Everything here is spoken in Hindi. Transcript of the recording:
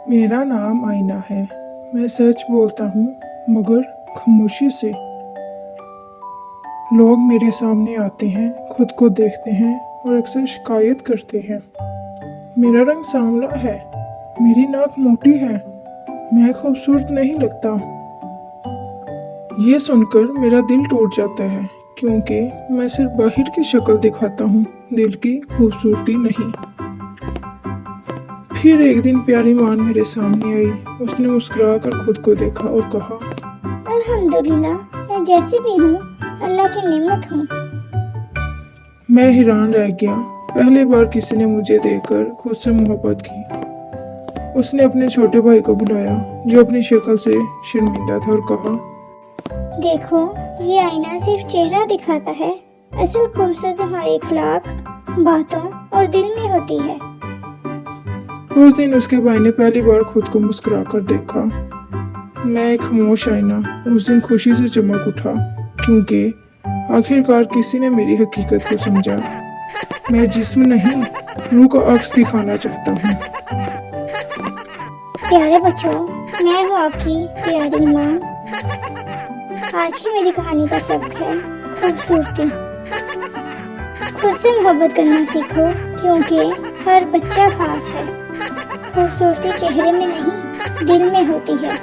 मेरा नाम आईना है। मैं सच बोलता हूँ मगर खामोशी से। लोग मेरे सामने आते हैं, खुद को देखते हैं और अक्सर शिकायत करते हैं। मेरा रंग सांवला है, मेरी नाक मोटी है, मैं खूबसूरत नहीं लगता। ये सुनकर मेरा दिल टूट जाता है क्योंकि मैं सिर्फ बाहर की शक्ल दिखाता हूँ, दिल की खूबसूरती नहीं। फिर एक दिन प्यारी मान मेरे सामने आई। उसने मुस्कुराकर खुद को देखा और कहा, अल्हम्दुलिल्लाह, मैं जैसी भी हूँ अल्लाह की नेमत हूँ। मैं हैरान रह गया। पहली बार किसी ने मुझे देखकर खुद से मोहब्बत की। उसने अपने छोटे भाई को बुलाया जो अपनी शक्ल से शर्मिंदा था और कहा, देखो, ये आईना सिर्फ चेहरा दिखाता है, असल खूबसूरती हमारे इखलाक, बातों और दिल में होती है। उस दिन उसके भाई ने पहली बार खुद को मुस्कुराकर देखा। मैं एक खामोश आईना उस दिन खुशी से चमक उठा क्योंकि आखिरकार किसी ने मेरी हकीकत को समझा। मैं जिस्म नहीं, रूह का अक्स दिखाना चाहता हूँ। प्यारे बच्चों, मैं हूँ आपकी प्यारी ईमान। आज की मेरी कहानी का सबक है खूबसूरती। खुद से मोहब्बत करना सीखो क्योंकि हर बच्चा खास है। खूबसूरती चेहरे में नहीं, दिल में होती है।